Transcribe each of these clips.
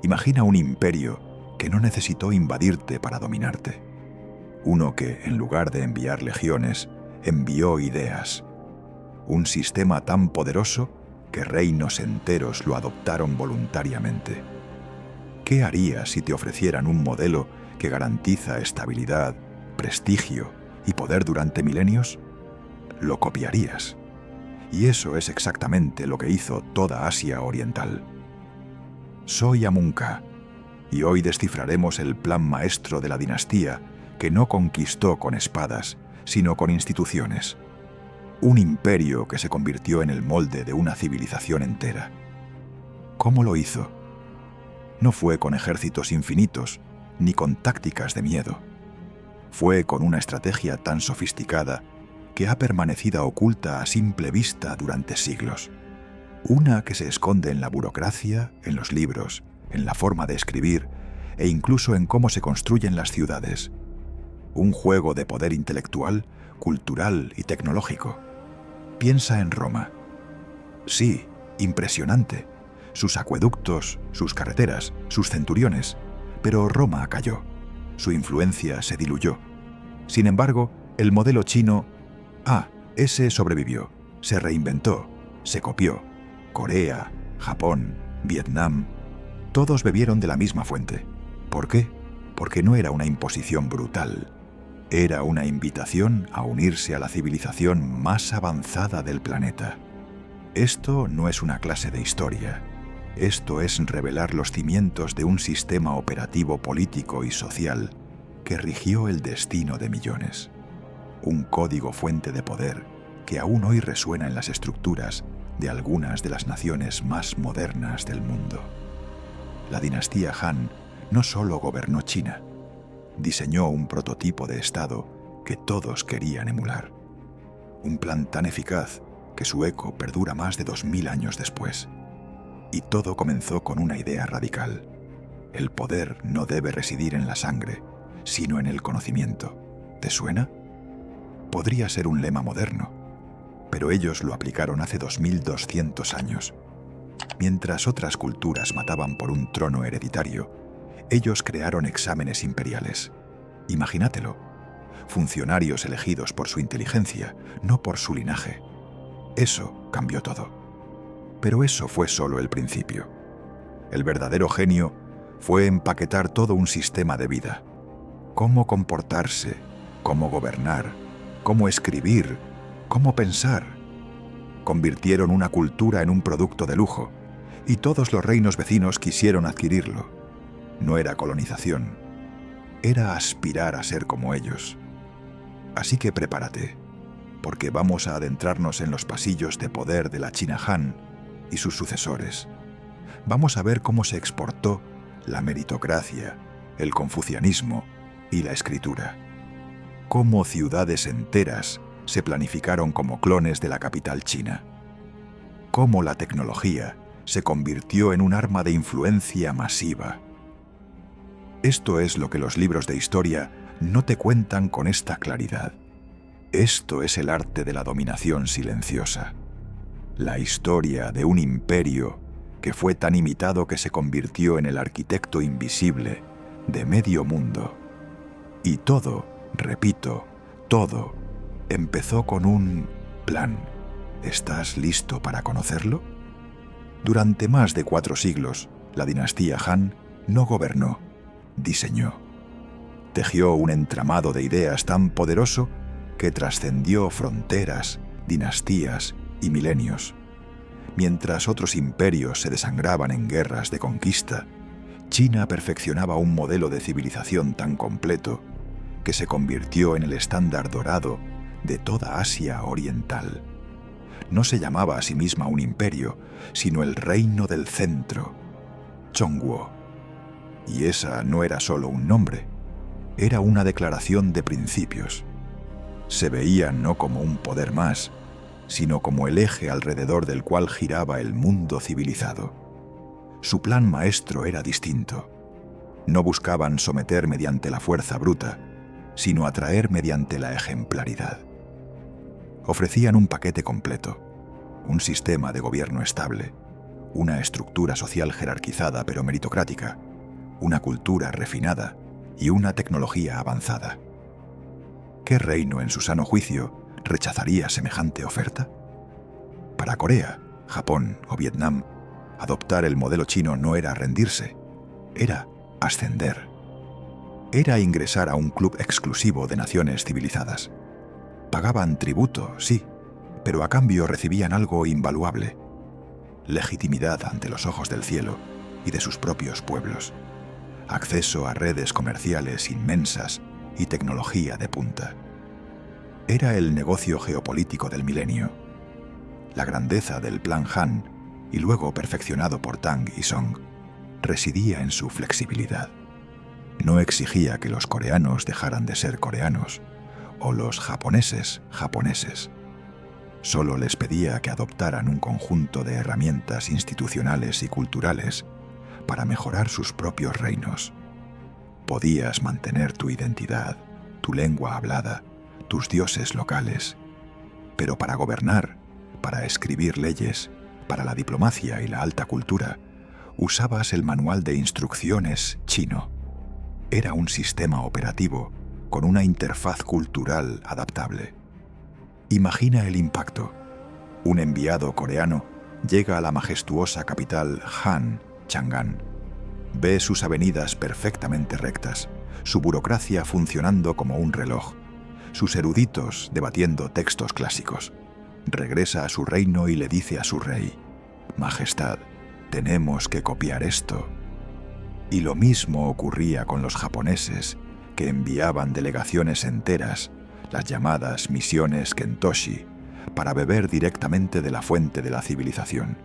Imagina un imperio que no necesitó invadirte para dominarte. Uno que, en lugar de enviar legiones, envió ideas. Un sistema tan poderoso que reinos enteros lo adoptaron voluntariamente. ¿Qué harías si te ofrecieran un modelo que garantiza estabilidad, prestigio y poder durante milenios? Lo copiarías. Y eso es exactamente lo que hizo toda Asia Oriental. Soy Amun-Ka, y hoy descifraremos el plan maestro de la dinastía que no conquistó con espadas, sino con instituciones. Un imperio que se convirtió en el molde de una civilización entera. ¿Cómo lo hizo? No fue con ejércitos infinitos, ni con tácticas de miedo. Fue con una estrategia tan sofisticada que ha permanecido oculta a simple vista durante siglos. Una que se esconde en la burocracia, en los libros, en la forma de escribir e incluso en cómo se construyen las ciudades. Un juego de poder intelectual, cultural y tecnológico. Piensa en Roma. Sí, impresionante. Sus acueductos, sus carreteras, sus centuriones. Pero Roma cayó. Su influencia se diluyó. Sin embargo, el modelo chino, ese sobrevivió, se reinventó, se copió. Corea, Japón, Vietnam, todos bebieron de la misma fuente. ¿Por qué? Porque no era una imposición brutal. Era una invitación a unirse a la civilización más avanzada del planeta. Esto no es una clase de historia. Esto es revelar los cimientos de un sistema operativo político y social que rigió el destino de millones. Un código fuente de poder que aún hoy resuena en las estructuras de algunas de las naciones más modernas del mundo. La dinastía Han no solo gobernó China, diseñó un prototipo de Estado que todos querían emular. Un plan tan eficaz que su eco perdura más de 2000 años después. Y todo comenzó con una idea radical. El poder no debe residir en la sangre, sino en el conocimiento. ¿Te suena? Podría ser un lema moderno, pero ellos lo aplicaron hace 2200 años. Mientras otras culturas mataban por un trono hereditario, ellos crearon exámenes imperiales. Imagínatelo. Funcionarios elegidos por su inteligencia, no por su linaje. Eso cambió todo. Pero eso fue solo el principio. El verdadero genio fue empaquetar todo un sistema de vida. Cómo comportarse, cómo gobernar, cómo escribir, cómo pensar. Convirtieron una cultura en un producto de lujo, y todos los reinos vecinos quisieron adquirirlo. No era colonización, era aspirar a ser como ellos. Así que prepárate, porque vamos a adentrarnos en los pasillos de poder de la China Han y sus sucesores. Vamos a ver cómo se exportó la meritocracia, el confucianismo y la escritura. Cómo ciudades enteras se planificaron como clones de la capital china. Cómo la tecnología se convirtió en un arma de influencia masiva. Esto es lo que los libros de historia no te cuentan con esta claridad. Esto es el arte de la dominación silenciosa. La historia de un imperio que fue tan imitado que se convirtió en el arquitecto invisible de medio mundo. Y todo, repito, todo, empezó con un plan. ¿Estás listo para conocerlo? Durante más de 4 siglos, la dinastía Han no gobernó, diseñó. Tejió un entramado de ideas tan poderoso que trascendió fronteras, dinastías y milenios. Mientras otros imperios se desangraban en guerras de conquista, China perfeccionaba un modelo de civilización tan completo que se convirtió en el estándar dorado de toda Asia Oriental. No se llamaba a sí misma un imperio, sino el Reino del Centro, Zhongguo. Y esa no era solo un nombre, era una declaración de principios. Se veía no como un poder más, sino como el eje alrededor del cual giraba el mundo civilizado. Su plan maestro era distinto. No buscaban someter mediante la fuerza bruta, sino atraer mediante la ejemplaridad. Ofrecían un paquete completo, un sistema de gobierno estable, una estructura social jerarquizada pero meritocrática, una cultura refinada y una tecnología avanzada. ¿Qué reino en su sano juicio rechazaría semejante oferta? Para Corea, Japón o Vietnam, adoptar el modelo chino no era rendirse, era ascender. Era ingresar a un club exclusivo de naciones civilizadas. Pagaban tributo, sí, pero a cambio recibían algo invaluable: legitimidad ante los ojos del cielo y de sus propios pueblos, acceso a redes comerciales inmensas y tecnología de punta. Era el negocio geopolítico del milenio. La grandeza del Plan Han, y luego perfeccionado por Tang y Song, residía en su flexibilidad. No exigía que los coreanos dejaran de ser coreanos, o los japoneses japoneses. Solo les pedía que adoptaran un conjunto de herramientas institucionales y culturales para mejorar sus propios reinos. Podías mantener tu identidad, tu lengua hablada, tus dioses locales, pero para gobernar, para escribir leyes, para la diplomacia y la alta cultura, usabas el manual de instrucciones chino. Era un sistema operativo con una interfaz cultural adaptable. Imagina el impacto. Un enviado coreano llega a la majestuosa capital Han, Chang'an. Ve sus avenidas perfectamente rectas, su burocracia funcionando como un reloj, sus eruditos debatiendo textos clásicos. Regresa a su reino y le dice a su rey: «Majestad, tenemos que copiar esto». Y lo mismo ocurría con los japoneses, que enviaban delegaciones enteras, las llamadas misiones Kentoshi, para beber directamente de la fuente de la civilización.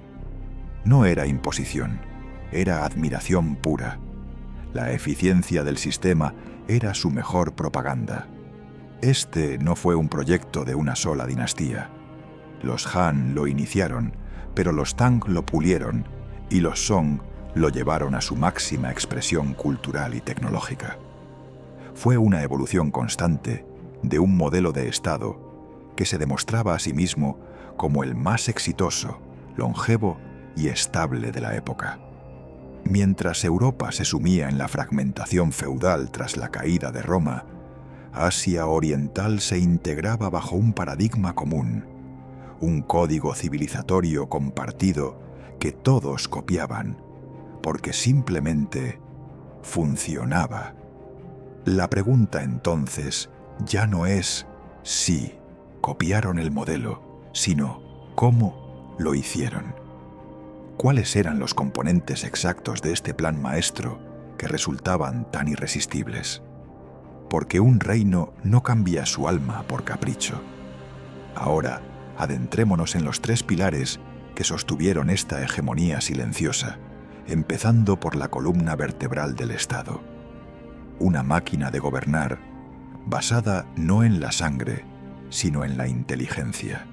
No era imposición, era admiración pura. La eficiencia del sistema era su mejor propaganda. Este no fue un proyecto de una sola dinastía. Los Han lo iniciaron, pero los Tang lo pulieron y los Song lo llevaron a su máxima expresión cultural y tecnológica. Fue una evolución constante de un modelo de Estado que se demostraba a sí mismo como el más exitoso, longevo y estable de la época. Mientras Europa se sumía en la fragmentación feudal tras la caída de Roma, Asia Oriental se integraba bajo un paradigma común, un código civilizatorio compartido que todos copiaban, porque simplemente funcionaba. La pregunta entonces ya no es si copiaron el modelo, sino cómo lo hicieron. ¿Cuáles eran los componentes exactos de este plan maestro que resultaban tan irresistibles? Porque un reino no cambia su alma por capricho. Ahora, adentrémonos en los 3 pilares que sostuvieron esta hegemonía silenciosa, empezando por la columna vertebral del Estado. Una máquina de gobernar basada no en la sangre, sino en la inteligencia.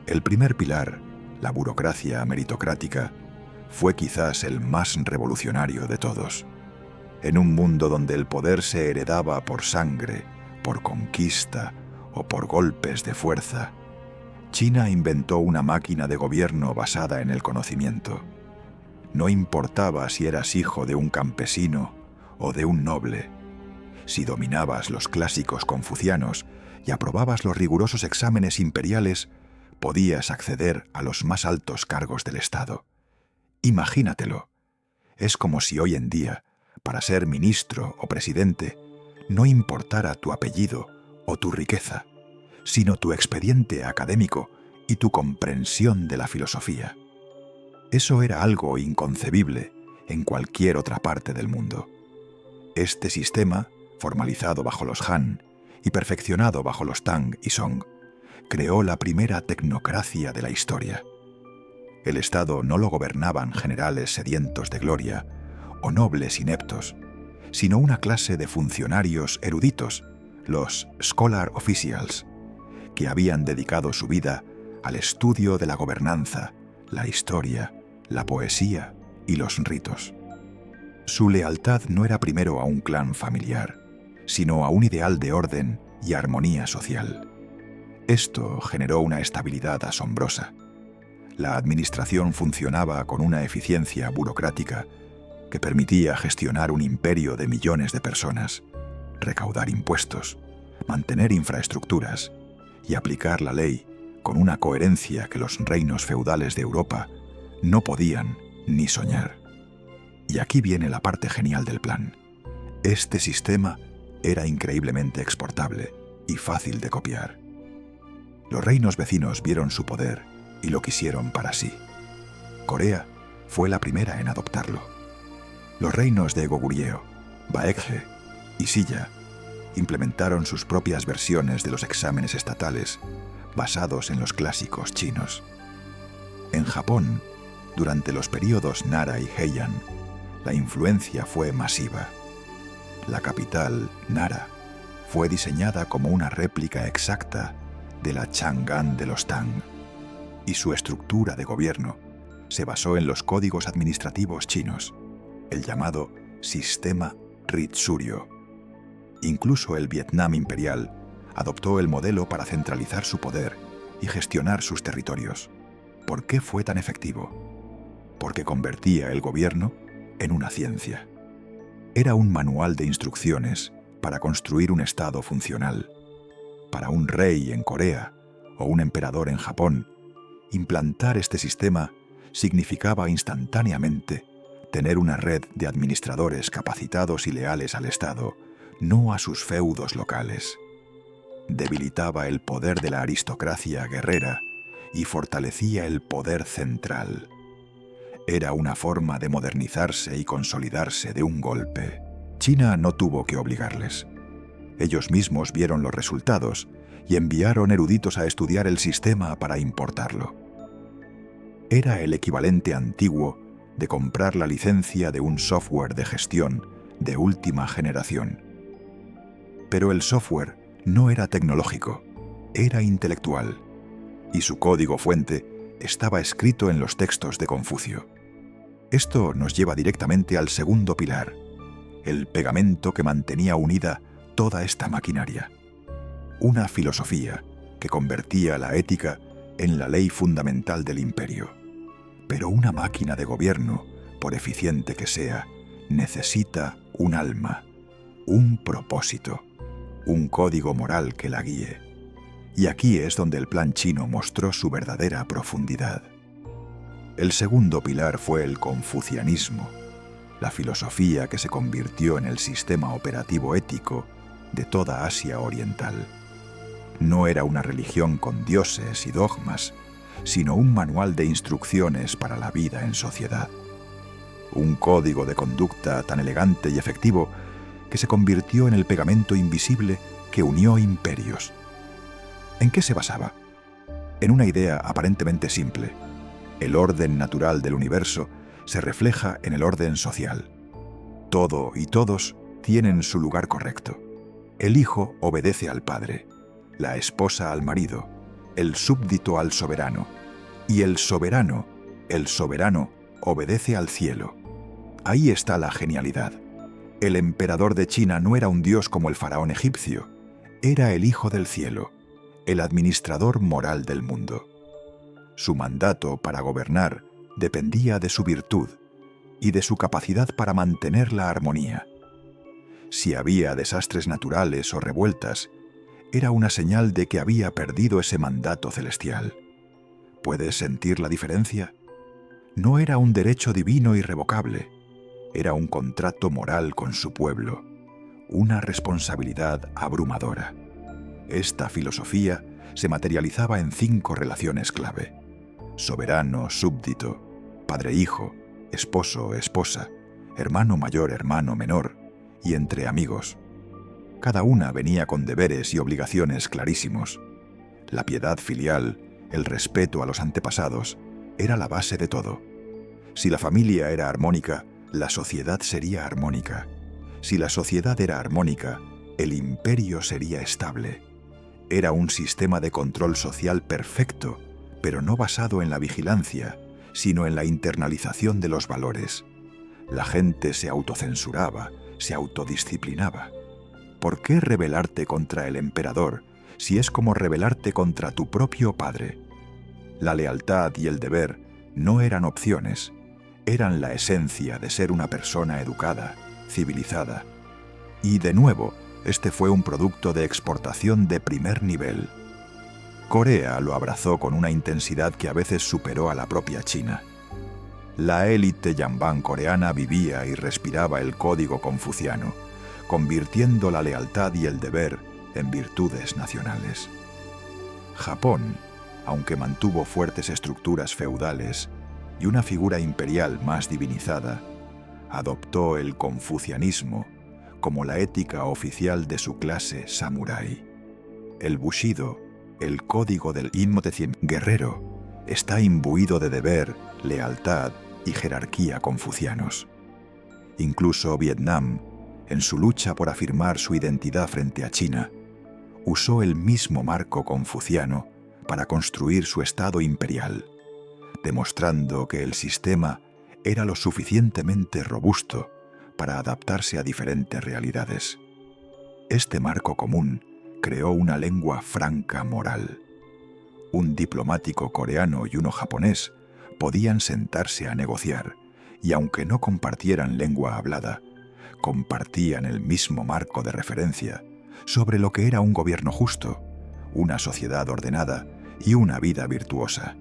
El primer pilar, la burocracia meritocrática, fue quizás el más revolucionario de todos. En un mundo donde el poder se heredaba por sangre, por conquista o por golpes de fuerza, China inventó una máquina de gobierno basada en el conocimiento. No importaba si eras hijo de un campesino o de un noble. Si dominabas los clásicos confucianos y aprobabas los rigurosos exámenes imperiales, podías acceder a los más altos cargos del Estado. Imagínatelo. Es como si hoy en día, para ser ministro o presidente, no importara tu apellido o tu riqueza, sino tu expediente académico y tu comprensión de la filosofía. Eso era algo inconcebible en cualquier otra parte del mundo. Este sistema, formalizado bajo los Han y perfeccionado bajo los Tang y Song, creó la primera tecnocracia de la historia. El Estado no lo gobernaban generales sedientos de gloria o nobles ineptos, sino una clase de funcionarios eruditos, los Scholar Officials, que habían dedicado su vida al estudio de la gobernanza, la historia, la poesía y los ritos. Su lealtad no era primero a un clan familiar, sino a un ideal de orden y armonía social. Esto generó una estabilidad asombrosa. La administración funcionaba con una eficiencia burocrática que permitía gestionar un imperio de millones de personas, recaudar impuestos, mantener infraestructuras y aplicar la ley con una coherencia que los reinos feudales de Europa no podían ni soñar. Y aquí viene la parte genial del plan. Este sistema era increíblemente exportable y fácil de copiar. Los reinos vecinos vieron su poder y lo quisieron para sí. Corea fue la primera en adoptarlo. Los reinos de Goguryeo, Baekje y Silla implementaron sus propias versiones de los exámenes estatales basados en los clásicos chinos. En Japón, durante los períodos Nara y Heian, la influencia fue masiva. La capital, Nara, fue diseñada como una réplica exacta de la Chang'an de los Tang, y su estructura de gobierno se basó en los códigos administrativos chinos, el llamado sistema Ritsuryo. Incluso el Vietnam imperial adoptó el modelo para centralizar su poder y gestionar sus territorios. ¿Por qué fue tan efectivo? Porque convertía el gobierno en una ciencia. Era un manual de instrucciones para construir un estado funcional. Para un rey en Corea o un emperador en Japón, implantar este sistema significaba instantáneamente tener una red de administradores capacitados y leales al Estado, no a sus feudos locales. Debilitaba el poder de la aristocracia guerrera y fortalecía el poder central. Era una forma de modernizarse y consolidarse de un golpe. China no tuvo que obligarles. Ellos mismos vieron los resultados y enviaron eruditos a estudiar el sistema para importarlo. Era el equivalente antiguo de comprar la licencia de un software de gestión de última generación. Pero el software no era tecnológico, era intelectual, y su código fuente estaba escrito en los textos de Confucio. Esto nos lleva directamente al segundo pilar, el pegamento que mantenía unida toda esta maquinaria. Una filosofía que convertía la ética en la ley fundamental del imperio. Pero una máquina de gobierno, por eficiente que sea, necesita un alma, un propósito, un código moral que la guíe. Y aquí es donde el plan chino mostró su verdadera profundidad. El segundo pilar fue el confucianismo, la filosofía que se convirtió en el sistema operativo ético de toda Asia Oriental. No era una religión con dioses y dogmas, sino un manual de instrucciones para la vida en sociedad. Un código de conducta tan elegante y efectivo que se convirtió en el pegamento invisible que unió imperios. ¿En qué se basaba? En una idea aparentemente simple. El orden natural del universo se refleja en el orden social. Todo y todos tienen su lugar correcto. El hijo obedece al padre, la esposa al marido, el súbdito al soberano, y el soberano, obedece al cielo. Ahí está la genialidad. El emperador de China no era un dios como el faraón egipcio, era el hijo del cielo, el administrador moral del mundo. Su mandato para gobernar dependía de su virtud y de su capacidad para mantener la armonía. Si había desastres naturales o revueltas, era una señal de que había perdido ese mandato celestial. ¿Puedes sentir la diferencia? No era un derecho divino irrevocable, era un contrato moral con su pueblo, una responsabilidad abrumadora. Esta filosofía se materializaba en 5 relaciones clave: soberano, súbdito, padre-hijo, esposo-esposa, hermano mayor, hermano menor, y entre amigos. Cada una venía con deberes y obligaciones clarísimos. La piedad filial, el respeto a los antepasados, era la base de todo. Si la familia era armónica, la sociedad sería armónica. Si la sociedad era armónica, el imperio sería estable. Era un sistema de control social perfecto, pero no basado en la vigilancia, sino en la internalización de los valores. La gente se autocensuraba, se autodisciplinaba. ¿Por qué rebelarte contra el emperador si es como rebelarte contra tu propio padre? La lealtad y el deber no eran opciones, eran la esencia de ser una persona educada, civilizada. Y, de nuevo, este fue un producto de exportación de primer nivel. Corea lo abrazó con una intensidad que a veces superó a la propia China. La élite yambán coreana vivía y respiraba el código confuciano, convirtiendo la lealtad y el deber en virtudes nacionales. Japón, aunque mantuvo fuertes estructuras feudales y una figura imperial más divinizada, adoptó el confucianismo como la ética oficial de su clase samurái. El Bushido, el código del Inmotecien guerrero, está imbuido de deber, lealtad y jerarquía confucianos. Incluso Vietnam, en su lucha por afirmar su identidad frente a China, usó el mismo marco confuciano para construir su estado imperial, demostrando que el sistema era lo suficientemente robusto para adaptarse a diferentes realidades. Este marco común creó una lengua franca moral. Un diplomático coreano y uno japonés podían sentarse a negociar, y aunque no compartieran lengua hablada, compartían el mismo marco de referencia sobre lo que era un gobierno justo, una sociedad ordenada y una vida virtuosa.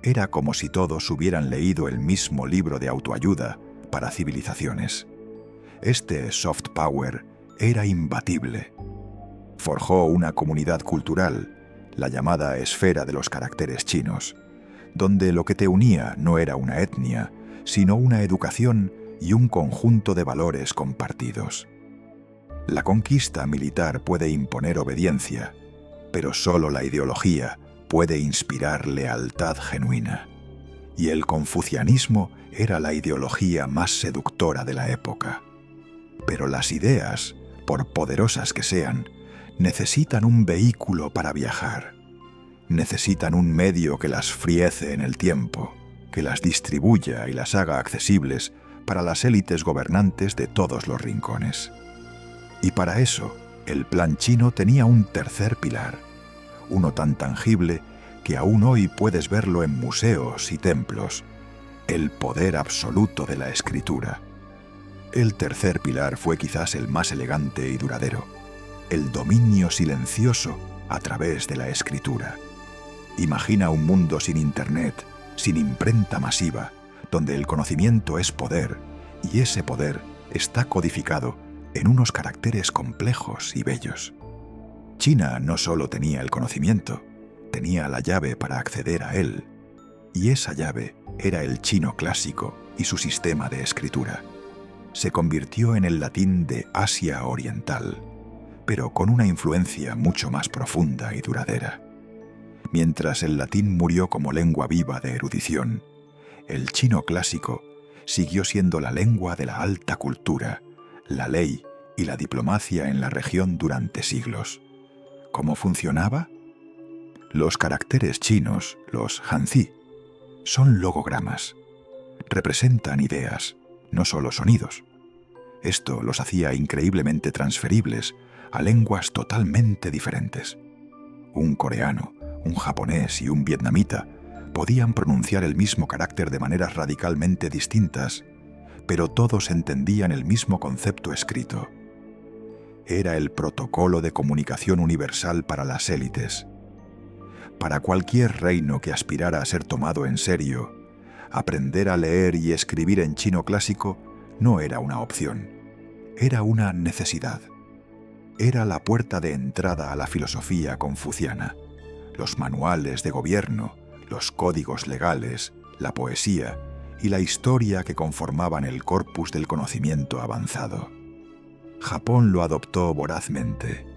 Era como si todos hubieran leído el mismo libro de autoayuda para civilizaciones. Este soft power era imbatible. Forjó una comunidad cultural, la llamada esfera de los caracteres chinos, donde lo que te unía no era una etnia, sino una educación y un conjunto de valores compartidos. La conquista militar puede imponer obediencia, pero solo la ideología puede inspirar lealtad genuina. Y el confucianismo era la ideología más seductora de la época. Pero las ideas, por poderosas que sean, necesitan un vehículo para viajar. Necesitan un medio que las friece en el tiempo, que las distribuya y las haga accesibles para las élites gobernantes de todos los rincones. Y para eso, el plan chino tenía un tercer pilar, uno tan tangible que aún hoy puedes verlo en museos y templos: el poder absoluto de la escritura. El tercer pilar fue quizás el más elegante y duradero: el dominio silencioso a través de la escritura. Imagina un mundo sin internet, sin imprenta masiva, donde el conocimiento es poder, y ese poder está codificado en unos caracteres complejos y bellos. China no solo tenía el conocimiento, tenía la llave para acceder a él, y esa llave era el chino clásico y su sistema de escritura. Se convirtió en el latín de Asia Oriental, pero con una influencia mucho más profunda y duradera. Mientras el latín murió como lengua viva de erudición, el chino clásico siguió siendo la lengua de la alta cultura, la ley y la diplomacia en la región durante siglos. ¿Cómo funcionaba? Los caracteres chinos, los hanzi, son logogramas. Representan ideas, no solo sonidos. Esto los hacía increíblemente transferibles a lenguas totalmente diferentes. Un coreano, un japonés y un vietnamita podían pronunciar el mismo carácter de maneras radicalmente distintas, pero todos entendían el mismo concepto escrito. Era el protocolo de comunicación universal para las élites. Para cualquier reino que aspirara a ser tomado en serio, aprender a leer y escribir en chino clásico no era una opción, era una necesidad. Era la puerta de entrada a la filosofía confuciana, los manuales de gobierno, los códigos legales, la poesía y la historia que conformaban el corpus del conocimiento avanzado. Japón lo adoptó vorazmente.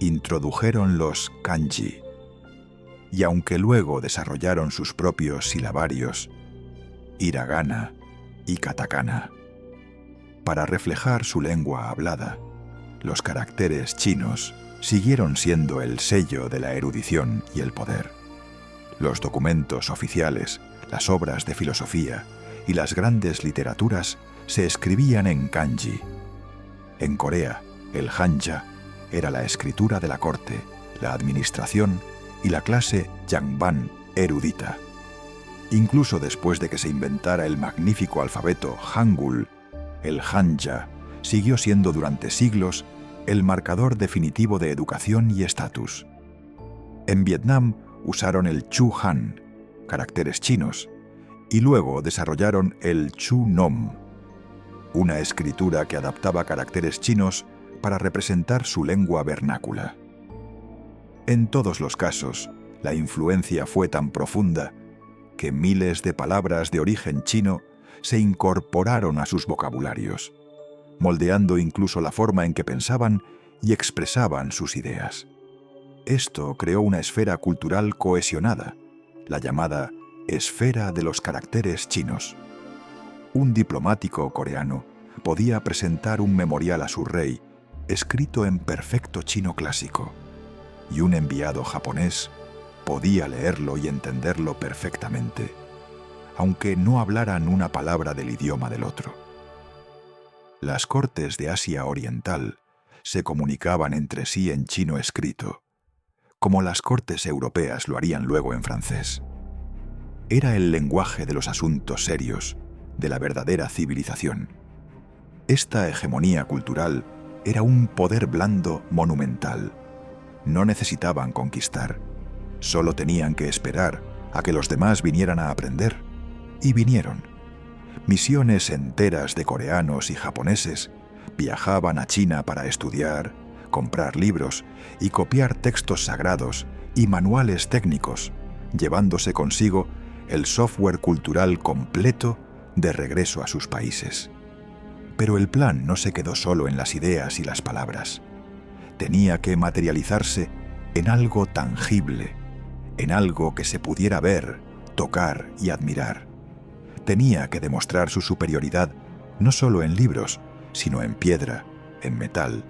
Introdujeron los kanji, y aunque luego desarrollaron sus propios silabarios, hiragana y katakana, para reflejar su lengua hablada, los caracteres chinos siguieron siendo el sello de la erudición y el poder. Los documentos oficiales, las obras de filosofía y las grandes literaturas se escribían en kanji. En Corea, el hanja era la escritura de la corte, la administración y la clase yangban erudita. Incluso después de que se inventara el magnífico alfabeto Hangul, el Hanja siguió siendo durante siglos el marcador definitivo de educación y estatus. En Vietnam usaron el Chu Han, caracteres chinos, y luego desarrollaron el Chu Nom, una escritura que adaptaba caracteres chinos para representar su lengua vernácula. En todos los casos, la influencia fue tan profunda que miles de palabras de origen chino se incorporaron a sus vocabularios, moldeando incluso la forma en que pensaban y expresaban sus ideas. Esto creó una esfera cultural cohesionada, la llamada esfera de los caracteres chinos. Un diplomático coreano podía presentar un memorial a su rey escrito en perfecto chino clásico, y un enviado japonés podía leerlo y entenderlo perfectamente, aunque no hablaran una palabra del idioma del otro. Las cortes de Asia Oriental se comunicaban entre sí en chino escrito, como las cortes europeas lo harían luego en francés. Era el lenguaje de los asuntos serios, de la verdadera civilización. Esta hegemonía cultural era un poder blando monumental. No necesitaban conquistar, solo tenían que esperar a que los demás vinieran a aprender. Y vinieron. Misiones enteras de coreanos y japoneses viajaban a China para estudiar, comprar libros y copiar textos sagrados y manuales técnicos, llevándose consigo el software cultural completo de regreso a sus países. Pero el plan no se quedó solo en las ideas y las palabras. Tenía que materializarse en algo tangible, en algo que se pudiera ver, tocar y admirar. Tenía que demostrar su superioridad no solo en libros, sino en piedra, en metal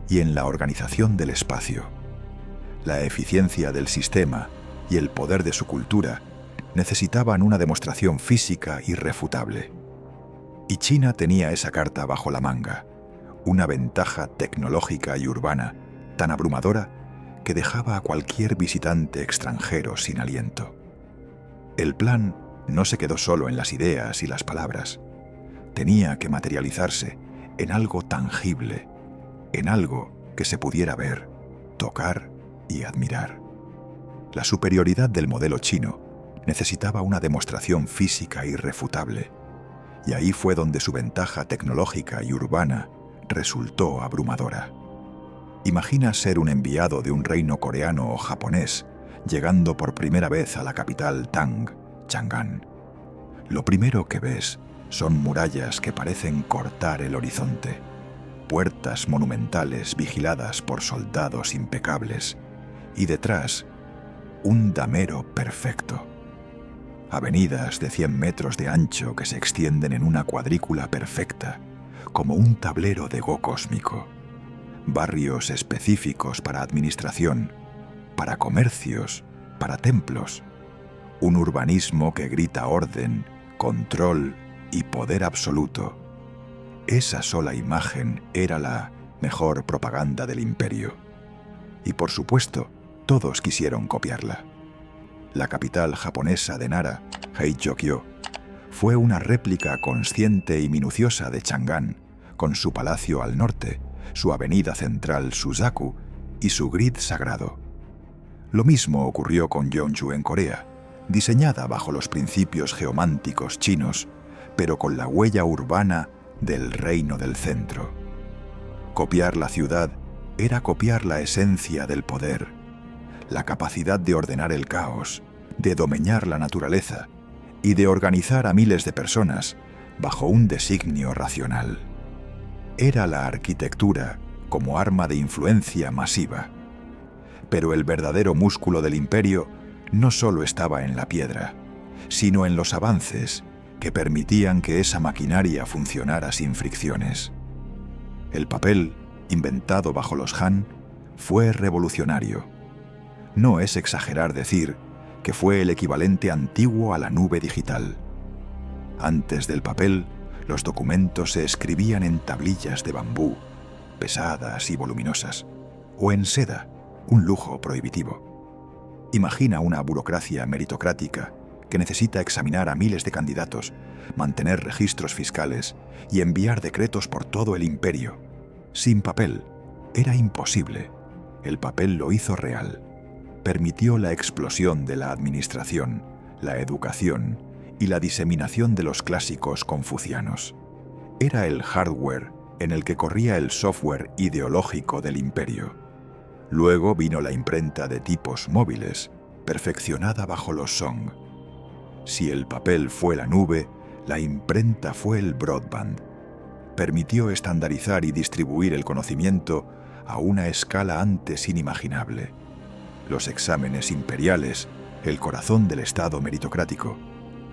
y en la organización del espacio. La eficiencia del sistema y el poder de su cultura necesitaban una demostración física irrefutable. Y China tenía esa carta bajo la manga, una ventaja tecnológica y urbana tan abrumadora que dejaba a cualquier visitante extranjero sin aliento. El plan no se quedó solo en las ideas y las palabras. Tenía que materializarse en algo tangible, en algo que se pudiera ver, tocar y admirar. La superioridad del modelo chino necesitaba una demostración física irrefutable, y ahí fue donde su ventaja tecnológica y urbana resultó abrumadora. Imagina ser un enviado de un reino coreano o japonés llegando por primera vez a la capital Tang, Chang'an. Lo primero que ves son murallas que parecen cortar el horizonte, puertas monumentales vigiladas por soldados impecables y detrás un damero perfecto. Avenidas de 100 metros de ancho que se extienden en una cuadrícula perfecta, como un tablero de Go cósmico. Barrios específicos para administración, para comercios, para templos. Un urbanismo que grita orden, control y poder absoluto. Esa sola imagen era la mejor propaganda del imperio. Y por supuesto, todos quisieron copiarla. La capital japonesa de Nara, Heijō-kyo, fue una réplica consciente y minuciosa de Chang'an, con su palacio al norte, su avenida central Suzaku y su grid sagrado. Lo mismo ocurrió con Yeonju en Corea, diseñada bajo los principios geománticos chinos, pero con la huella urbana del reino del centro. Copiar la ciudad era copiar la esencia del poder, la capacidad de ordenar el caos, de domeñar la naturaleza y de organizar a miles de personas bajo un designio racional. Era la arquitectura como arma de influencia masiva. Pero el verdadero músculo del imperio no solo estaba en la piedra, sino en los avances que permitían que esa maquinaria funcionara sin fricciones. El papel, inventado bajo los Han, fue revolucionario. No es exagerar decir que fue el equivalente antiguo a la nube digital. Antes del papel, los documentos se escribían en tablillas de bambú, pesadas y voluminosas, o en seda, un lujo prohibitivo. Imagina una burocracia meritocrática que necesita examinar a miles de candidatos, mantener registros fiscales y enviar decretos por todo el imperio. Sin papel, era imposible. El papel lo hizo real. Permitió la explosión de la administración, la educación y la diseminación de los clásicos confucianos. Era el hardware en el que corría el software ideológico del imperio. Luego vino la imprenta de tipos móviles, perfeccionada bajo los Song. Si el papel fue la nube, la imprenta fue el broadband. Permitió estandarizar y distribuir el conocimiento a una escala antes inimaginable. Los exámenes imperiales, el corazón del Estado meritocrático,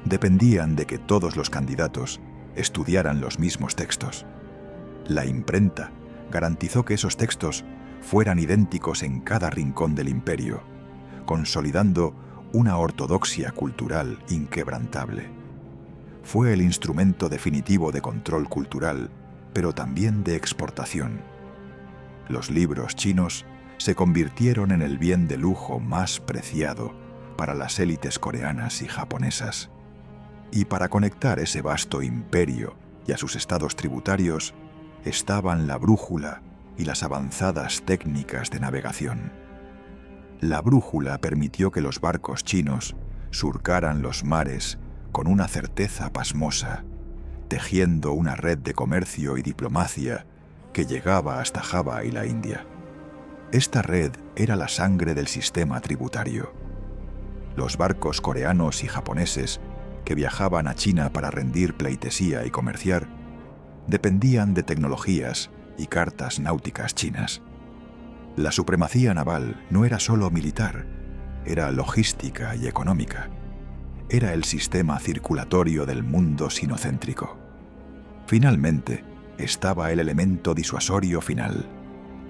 dependían de que todos los candidatos estudiaran los mismos textos. La imprenta garantizó que esos textos fueran idénticos en cada rincón del imperio, consolidando una ortodoxia cultural inquebrantable. Fue el instrumento definitivo de control cultural, pero también de exportación. Los libros chinos se convirtieron en el bien de lujo más preciado para las élites coreanas y japonesas. Y para conectar ese vasto imperio y a sus estados tributarios estaban la brújula y las avanzadas técnicas de navegación. La brújula permitió que los barcos chinos surcaran los mares con una certeza pasmosa, tejiendo una red de comercio y diplomacia que llegaba hasta Java y la India. Esta red era la sangre del sistema tributario. Los barcos coreanos y japoneses que viajaban a China para rendir pleitesía y comerciar dependían de tecnologías y cartas náuticas chinas. La supremacía naval no era solo militar, era logística y económica. Era el sistema circulatorio del mundo sinocéntrico. Finalmente, estaba el elemento disuasorio final,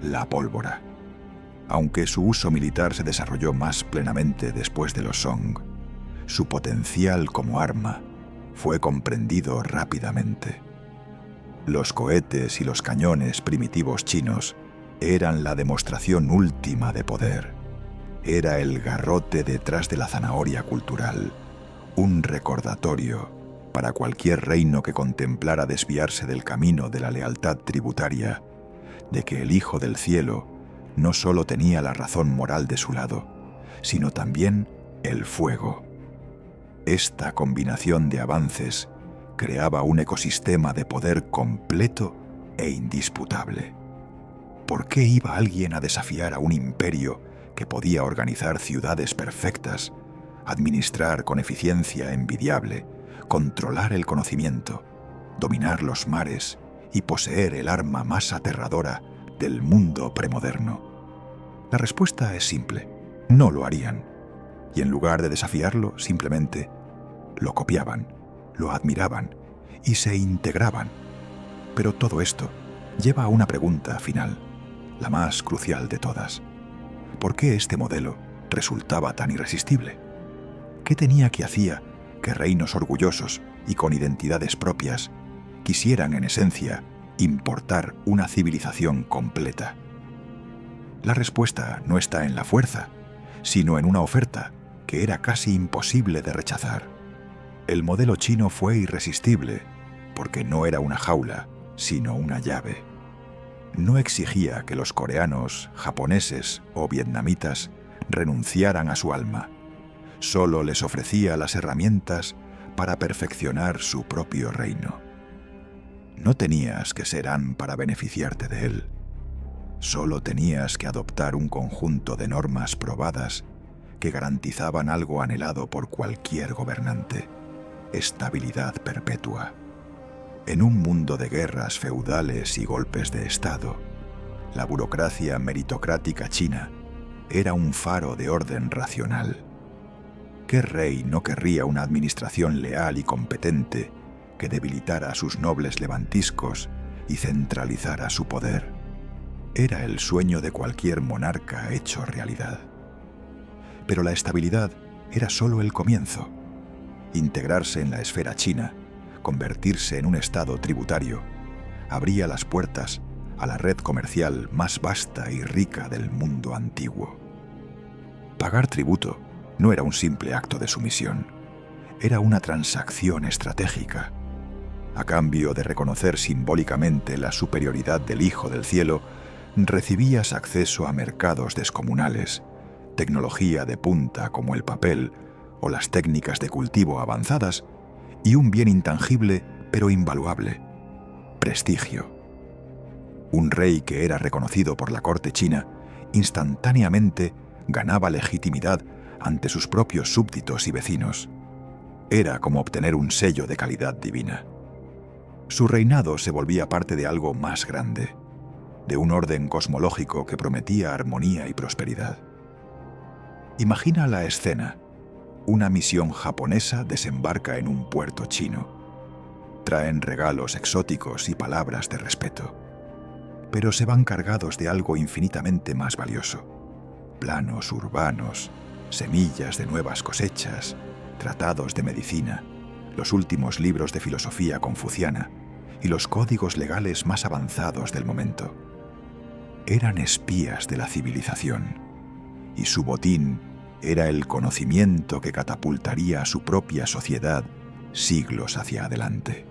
la pólvora. Aunque su uso militar se desarrolló más plenamente después de los Song, su potencial como arma fue comprendido rápidamente. Los cohetes y los cañones primitivos chinos eran la demostración última de poder. Era el garrote detrás de la zanahoria cultural, un recordatorio para cualquier reino que contemplara desviarse del camino de la lealtad tributaria, de que el Hijo del Cielo no solo tenía la razón moral de su lado, sino también el fuego. Esta combinación de avances creaba un ecosistema de poder completo e indisputable. ¿Por qué iba alguien a desafiar a un imperio que podía organizar ciudades perfectas, administrar con eficiencia envidiable, controlar el conocimiento, dominar los mares y poseer el arma más aterradora del mundo premoderno? La respuesta es simple: no lo harían. Y en lugar de desafiarlo, simplemente lo copiaban, lo admiraban y se integraban. Pero todo esto lleva a una pregunta final, la más crucial de todas. ¿Por qué este modelo resultaba tan irresistible? ¿Qué tenía que hacía que reinos orgullosos y con identidades propias quisieran, en esencia, importar una civilización completa? La respuesta no está en la fuerza, sino en una oferta que era casi imposible de rechazar. El modelo chino fue irresistible porque no era una jaula, sino una llave. No exigía que los coreanos, japoneses o vietnamitas renunciaran a su alma. Solo les ofrecía las herramientas para perfeccionar su propio reino. No tenías que ser Han para beneficiarte de él. Solo tenías que adoptar un conjunto de normas probadas que garantizaban algo anhelado por cualquier gobernante: estabilidad perpetua. En un mundo de guerras feudales y golpes de Estado, la burocracia meritocrática china era un faro de orden racional. ¿Qué rey no querría una administración leal y competente que debilitara a sus nobles levantiscos y centralizara su poder? Era el sueño de cualquier monarca hecho realidad. Pero la estabilidad era solo el comienzo. Integrarse en la esfera china, convertirse en un estado tributario, abría las puertas a la red comercial más vasta y rica del mundo antiguo. Pagar tributo no era un simple acto de sumisión, era una transacción estratégica. A cambio de reconocer simbólicamente la superioridad del Hijo del Cielo, recibías acceso a mercados descomunales, tecnología de punta como el papel o las técnicas de cultivo avanzadas, y un bien intangible pero invaluable: prestigio. Un rey que era reconocido por la corte china instantáneamente ganaba legitimidad ante sus propios súbditos y vecinos. Era como obtener un sello de calidad divina. Su reinado se volvía parte de algo más grande, de un orden cosmológico que prometía armonía y prosperidad. Imagina la escena. Una misión japonesa desembarca en un puerto chino. Traen regalos exóticos y palabras de respeto, pero se van cargados de algo infinitamente más valioso: planos urbanos, semillas de nuevas cosechas, tratados de medicina, los últimos libros de filosofía confuciana y los códigos legales más avanzados del momento. Eran espías de la civilización, y su botín era el conocimiento que catapultaría a su propia sociedad siglos hacia adelante.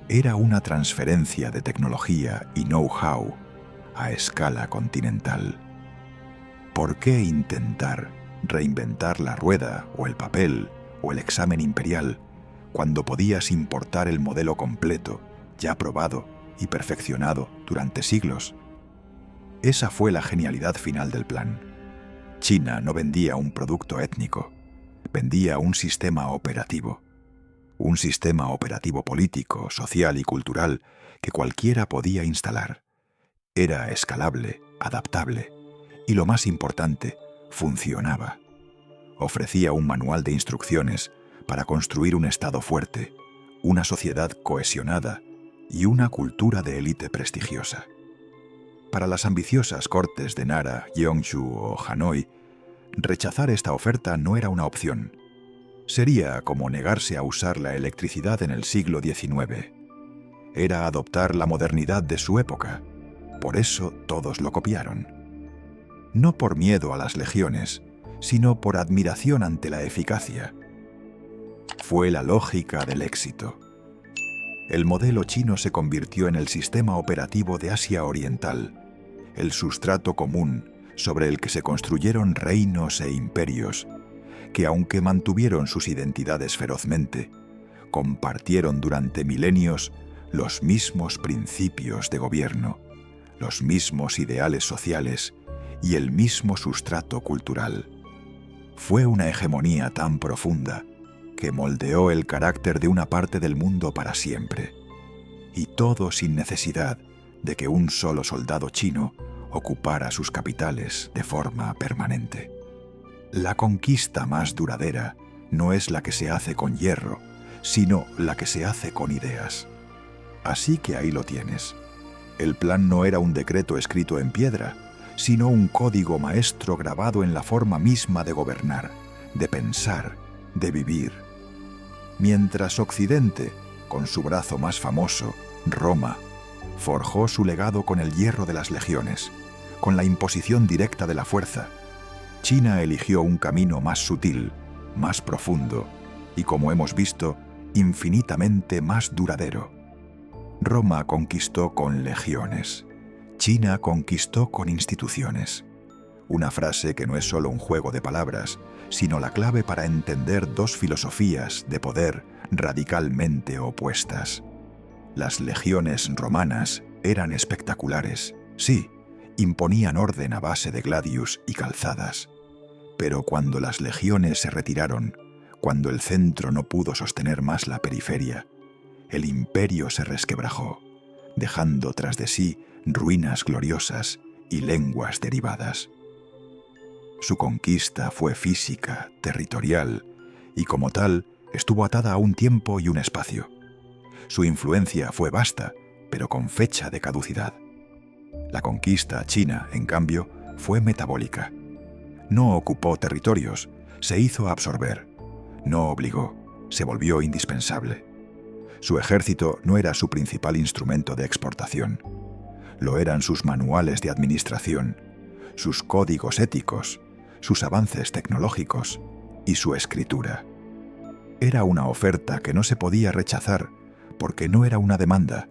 Era una transferencia de tecnología y know-how a escala continental. ¿Por qué intentar reinventar la rueda o el papel o el examen imperial cuando podías importar el modelo completo, ya probado y perfeccionado durante siglos? Esa fue la genialidad final del plan. China no vendía un producto étnico, vendía un sistema operativo. Un sistema operativo político, social y cultural que cualquiera podía instalar. Era escalable, adaptable y, lo más importante, funcionaba. Ofrecía un manual de instrucciones para construir un Estado fuerte, una sociedad cohesionada y una cultura de élite prestigiosa. Para las ambiciosas cortes de Nara, Yeongshu o Hanoi, rechazar esta oferta no era una opción. Sería como negarse a usar la electricidad en el siglo XIX. Era adoptar la modernidad de su época. Por eso todos lo copiaron. No por miedo a las legiones, sino por admiración ante la eficacia. Fue la lógica del éxito. El modelo chino se convirtió en el sistema operativo de Asia Oriental, el sustrato común sobre el que se construyeron reinos e imperios, que aunque mantuvieron sus identidades ferozmente, compartieron durante milenios los mismos principios de gobierno, los mismos ideales sociales y el mismo sustrato cultural. Fue una hegemonía tan profunda que moldeó el carácter de una parte del mundo para siempre, y todo sin necesidad de que un solo soldado chino ocupara sus capitales de forma permanente. La conquista más duradera no es la que se hace con hierro, sino la que se hace con ideas. Así que ahí lo tienes. El plan no era un decreto escrito en piedra, sino un código maestro grabado en la forma misma de gobernar, de pensar, de vivir. Mientras Occidente, con su brazo más famoso, Roma, forjó su legado con el hierro de las legiones, con la imposición directa de la fuerza, China eligió un camino más sutil, más profundo y, como hemos visto, infinitamente más duradero. Roma conquistó con legiones. China conquistó con instituciones. Una frase que no es solo un juego de palabras, sino la clave para entender dos filosofías de poder radicalmente opuestas. Las legiones romanas eran espectaculares, sí, imponían orden a base de gladius y calzadas. Pero cuando las legiones se retiraron, cuando el centro no pudo sostener más la periferia, el imperio se resquebrajó, dejando tras de sí ruinas gloriosas y lenguas derivadas. Su conquista fue física, territorial, y como tal estuvo atada a un tiempo y un espacio. Su influencia fue vasta, pero con fecha de caducidad. La conquista china, en cambio, fue metabólica. No ocupó territorios, se hizo absorber. No obligó, se volvió indispensable. Su ejército no era su principal instrumento de exportación. Lo eran sus manuales de administración, sus códigos éticos, sus avances tecnológicos y su escritura. Era una oferta que no se podía rechazar porque no era una demanda,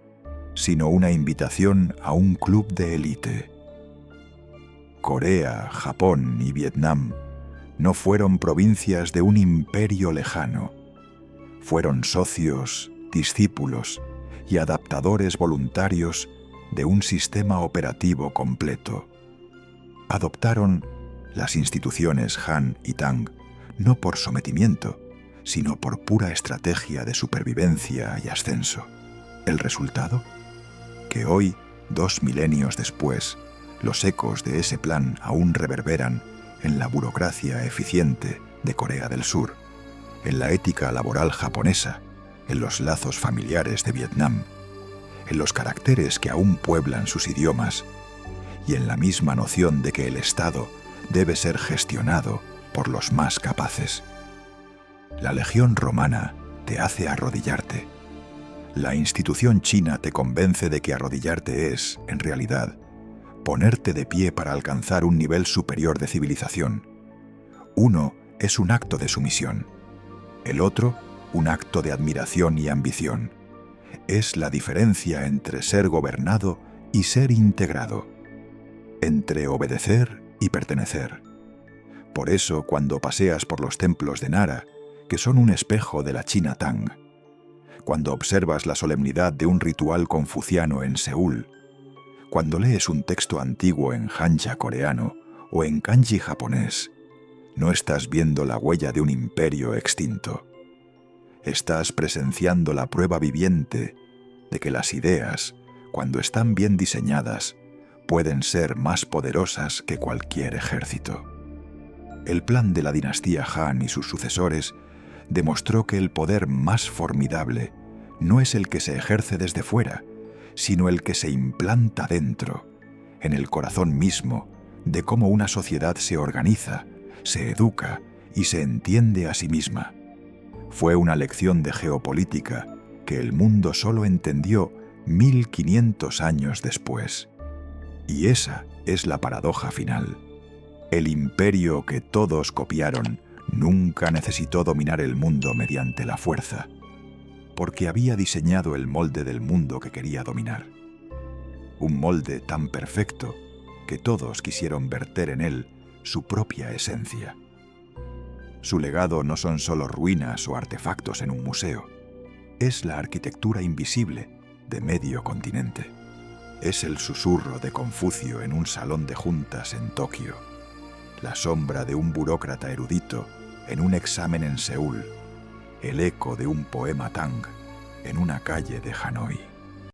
sino una invitación a un club de élite. Corea, Japón y Vietnam no fueron provincias de un imperio lejano. Fueron socios, discípulos y adaptadores voluntarios de un sistema operativo completo. Adoptaron las instituciones Han y Tang no por sometimiento, sino por pura estrategia de supervivencia y ascenso. ¿El resultado? Que hoy, 2 milenios después, los ecos de ese plan aún reverberan en la burocracia eficiente de Corea del Sur, en la ética laboral japonesa, en los lazos familiares de Vietnam, en los caracteres que aún pueblan sus idiomas y en la misma noción de que el Estado debe ser gestionado por los más capaces. La legión romana te hace arrodillarte. La institución china te convence de que arrodillarte es, en realidad, ponerte de pie para alcanzar un nivel superior de civilización. Uno es un acto de sumisión, el otro un acto de admiración y ambición. Es la diferencia entre ser gobernado y ser integrado, entre obedecer y pertenecer. Por eso, cuando paseas por los templos de Nara, que son un espejo de la China Tang, cuando observas la solemnidad de un ritual confuciano en Seúl, cuando lees un texto antiguo en hanja coreano o en kanji japonés, no estás viendo la huella de un imperio extinto. Estás presenciando la prueba viviente de que las ideas, cuando están bien diseñadas, pueden ser más poderosas que cualquier ejército. El plan de la dinastía Han y sus sucesores demostró que el poder más formidable no es el que se ejerce desde fuera, sino el que se implanta dentro, en el corazón mismo de cómo una sociedad se organiza, se educa y se entiende a sí misma. Fue una lección de geopolítica que el mundo solo entendió 1500 años después. Y esa es la paradoja final. El imperio que todos copiaron nunca necesitó dominar el mundo mediante la fuerza, porque había diseñado el molde del mundo que quería dominar. Un molde tan perfecto que todos quisieron verter en él su propia esencia. Su legado no son solo ruinas o artefactos en un museo, es la arquitectura invisible de medio continente. Es el susurro de Confucio en un salón de juntas en Tokio, la sombra de un burócrata erudito en un examen en Seúl, el eco de un poema Tang en una calle de Hanoi.